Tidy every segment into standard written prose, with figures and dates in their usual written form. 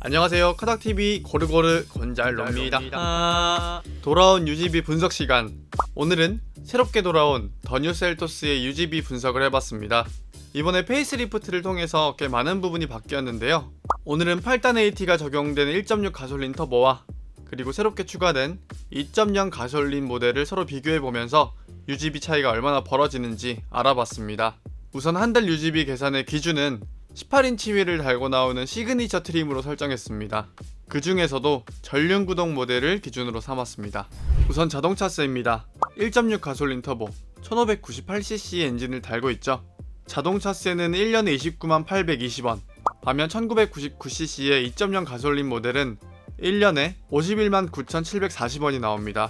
안녕하세요. 카닥TV 고르고르 곤잘로입니다. 돌아온 UGB 분석 시간. 오늘은 새롭게 돌아온 더 뉴 셀토스의 UGB 분석을 해봤습니다. 이번에 페이스리프트를 통해서 꽤 많은 부분이 바뀌었는데요. 오늘은 8단 AT가 적용된 1.6 가솔린 터보와 그리고 새롭게 추가된 2.0 가솔린 모델을 서로 비교해보면서 UGB 차이가 얼마나 벌어지는지 알아봤습니다. 우선 한 달 UGB 계산의 기준은 18인치 휠을 달고 나오는 시그니처 트림으로 설정했습니다. 그 중에서도 전륜 구동 모델을 기준으로 삼았습니다. 우선 자동차세입니다. 1.6 가솔린 터보 1598cc 엔진을 달고 있죠. 자동차세는 1년에 298,820원, 반면 1999cc의 2.0 가솔린 모델은 1년에 519,740원이 나옵니다.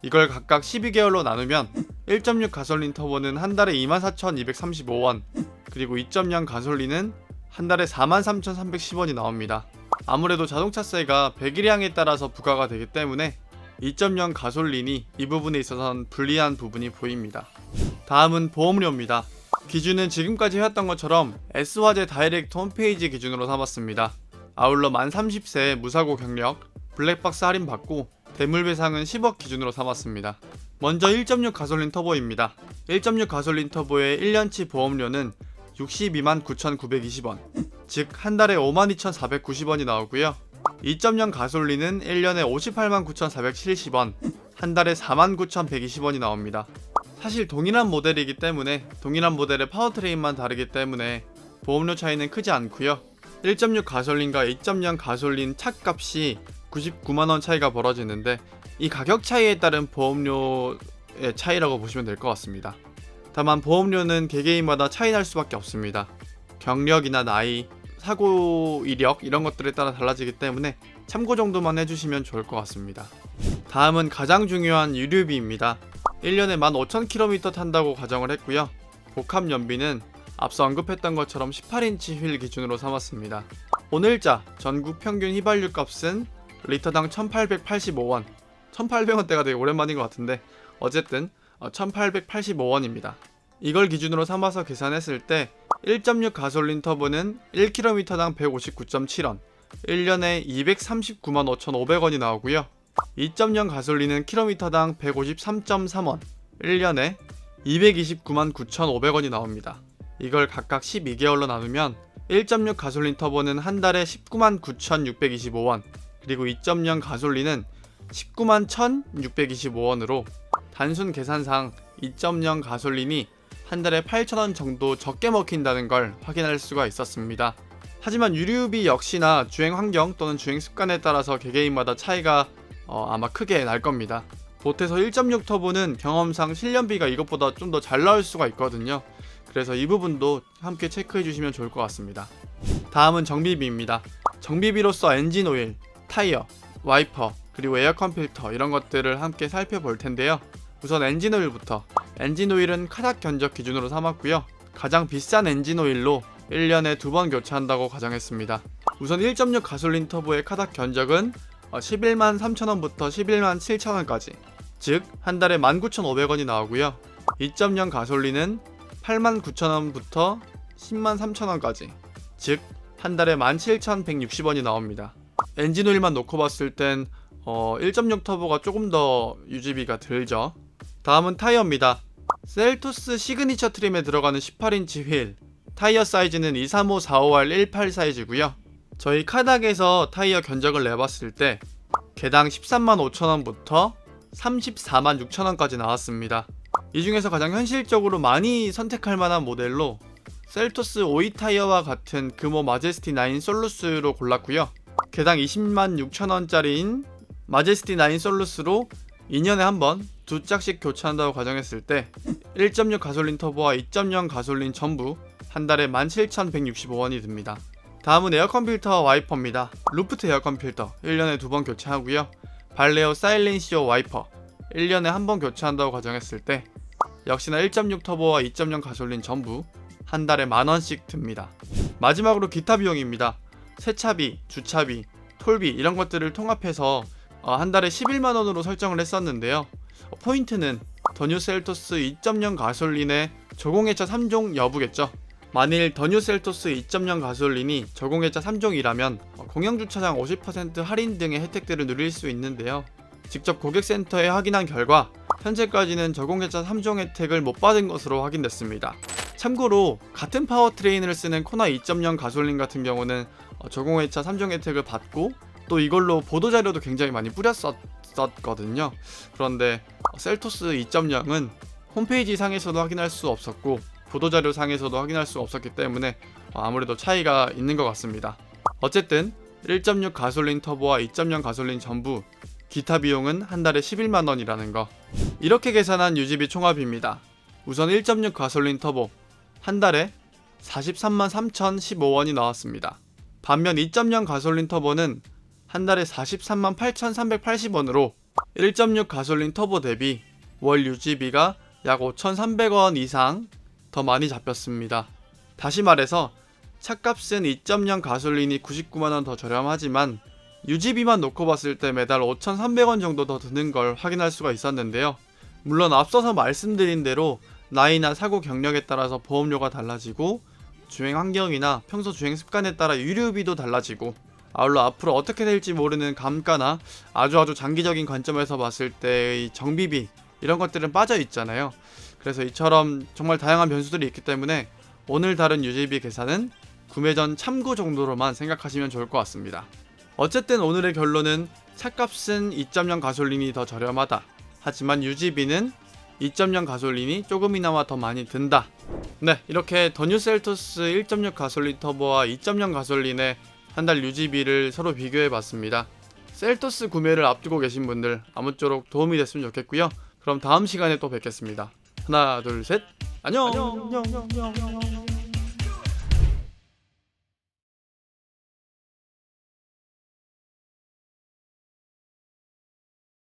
이걸 각각 12개월로 나누면 1.6 가솔린 터보는 한 달에 24,235원, 그리고 2.0 가솔린은 한 달에 43,310원이 나옵니다. 아무래도 자동차세가 배기량에 따라서 부과가 되기 때문에 2.0 가솔린이 이 부분에 있어서는 불리한 부분이 보입니다. 다음은 보험료입니다. 기준은 지금까지 해왔던 것처럼 S화재 다이렉트 홈페이지 기준으로 삼았습니다. 아울러 만 30세 무사고 경력, 블랙박스 할인 받고 대물배상은 10억 기준으로 삼았습니다. 먼저 1.6 가솔린 터보입니다. 1.6 가솔린 터보의 1년치 보험료는 62만 9,920원, 즉 한 달에 52,490원이 나오고요. 2.0 가솔린은 1년에 58만 9,470원, 한 달에 49,120원이 나옵니다. 사실 동일한 모델이기 때문에 동일한 모델의 파워트레인만 다르기 때문에 보험료 차이는 크지 않고요. 1.6 가솔린과 2.0 가솔린 차값이 99만원 차이가 벌어지는데 이 가격 차이에 따른 보험료의 차이라고 보시면 될 것 같습니다. 다만 보험료는 개개인마다 차이 날 수밖에 없습니다. 경력이나 나이, 사고 이력 이런 것들에 따라 달라지기 때문에 참고 정도만 해주시면 좋을 것 같습니다. 다음은 가장 중요한 유류비입니다. 1년에 15,000km 탄다고 가정을 했고요. 복합 연비는 앞서 언급했던 것처럼 18인치 휠 기준으로 삼았습니다. 오늘자 전국 평균 휘발유 값은 리터당 1,885원, 1,800원대가 되게 오랜만인 것 같은데 어쨌든 1,885원입니다. 이걸 기준으로 삼아서 계산했을 때 1.6 가솔린 터보는 1km당 159.7원, 1년에 239만 5,500원이 나오고요. 2.0 가솔린은 km당 153.3원, 1년에 229만 9,500원이 나옵니다. 이걸 각각 12개월로 나누면 1.6 가솔린 터보는 한 달에 19만 9,625원, 그리고 2.0 가솔린은 19만 1,625원으로 단순 계산상 2.0 가솔린이 한 달에 8,000원 정도 적게 먹힌다는 걸 확인할 수가 있었습니다. 하지만 유류비 역시나 주행 환경 또는 주행 습관에 따라서 개개인마다 차이가 아마 크게 날 겁니다. 보태서 1.6 터보는 경험상 실년비가 이것보다 좀 더 잘 나올 수가 있거든요. 그래서 이 부분도 함께 체크해 주시면 좋을 것 같습니다. 다음은 정비비입니다. 정비비로서 엔진 오일, 타이어, 와이퍼, 그리고 에어컨 필터 이런 것들을 함께 살펴볼 텐데요. 우선 엔진 오일부터. 엔진 오일은 카닥 견적 기준으로 삼았고요. 가장 비싼 엔진 오일로 1년에 2번 교체한다고 가정했습니다. 우선 1.6 가솔린 터보의 카닥 견적은 11만 3천원부터 11만 7천원까지, 즉 한 달에 19,500원이 나오고요. 2.0 가솔린은 8만 9천원부터 10만 3천원까지, 즉 한 달에 17,160원이 나옵니다. 엔진 오일만 놓고 봤을 땐 1.6 터보가 조금 더 유지비가 들죠. 다음은 타이어입니다. 셀토스 시그니처 트림에 들어가는 18인치 휠, 타이어 사이즈는 235-451-18 사이즈고요. 저희 카닥에서 타이어 견적을 내봤을 때 개당 13만 5천원부터 34만 6천원까지 나왔습니다. 이 중에서 가장 현실적으로 많이 선택할 만한 모델로 셀토스 5위 타이어와 같은 금호 마제스티 9 솔루스로 골랐고요. 개당 20만 6천원짜리인 마제스티 9 솔루스로 2년에 한 번 두 짝씩 교체한다고 가정했을 때 1.6 가솔린 터보와 2.0 가솔린 전부 한 달에 17,165원이 듭니다. 다음은 에어컨 필터와 와이퍼입니다. 루프트 에어컨 필터 1년에 2번 교체하고요. 발레오 사일렌시오 와이퍼 1년에 한 번 교체한다고 가정했을 때 역시나 1.6 터보와 2.0 가솔린 전부 한 달에 만원씩 듭니다. 마지막으로 기타 비용입니다. 세차비, 주차비, 톨비 이런 것들을 통합해서 한 달에 11만원으로 설정을 했었는데요. 포인트는 더 뉴 셀토스 2.0 가솔린의 조공해차 3종 여부겠죠. 만일 더뉴 셀토스 2.0 가솔린이 저공해차 3종이라면 공영주차장 50% 할인 등의 혜택들을 누릴 수 있는데요. 직접 고객센터에 확인한 결과 현재까지는 저공해차 3종 혜택을 못 받은 것으로 확인됐습니다. 참고로 같은 파워트레인을 쓰는 코나 2.0 가솔린 같은 경우는 저공해차 3종 혜택을 받고 또 이걸로 보도자료도 굉장히 많이 뿌렸었거든요. 그런데 셀토스 2.0은 홈페이지 상에서도 확인할 수 없었고 보도자료 상에서도 확인할 수 없었기 때문에 아무래도 차이가 있는 것 같습니다. 어쨌든 1.6 가솔린 터보와 2.0 가솔린 전부 기타 비용은 한 달에 11만원이라는 거. 이렇게 계산한 유지비 총합입니다. 우선 1.6 가솔린 터보 한 달에 43만 3,015원이 나왔습니다. 반면 2.0 가솔린 터보는 한 달에 43만 8,380원으로 1.6 가솔린 터보 대비 월 유지비가 약 5,300원 이상 더 많이 잡혔습니다. 다시 말해서 차값은 2.0 가솔린이 99만원 더 저렴하지만 유지비만 놓고 봤을 때 매달 5,300원 정도 더 드는 걸 확인할 수가 있었는데요. 물론 앞서서 말씀드린 대로 나이나 사고 경력에 따라서 보험료가 달라지고 주행 환경이나 평소 주행 습관에 따라 유류비도 달라지고 아울러 앞으로 어떻게 될지 모르는 감가나 아주 장기적인 관점에서 봤을 때의 정비비 이런 것들은 빠져 있잖아요. 그래서 이처럼 정말 다양한 변수들이 있기 때문에 오늘 다룬 유지비 계산은 구매 전 참고 정도로만 생각하시면 좋을 것 같습니다. 어쨌든 오늘의 결론은 차값은 2.0 가솔린이 더 저렴하다. 하지만 유지비는 2.0 가솔린이 조금이나마 더 많이 든다. 네, 이렇게 더뉴 셀토스 1.6 가솔린 터보와 2.0 가솔린의 한 달 유지비를 서로 비교해봤습니다. 셀토스 구매를 앞두고 계신 분들 아무쪼록 도움이 됐으면 좋겠고요. 그럼 다음 시간에 또 뵙겠습니다. 하나 둘 셋 안녕.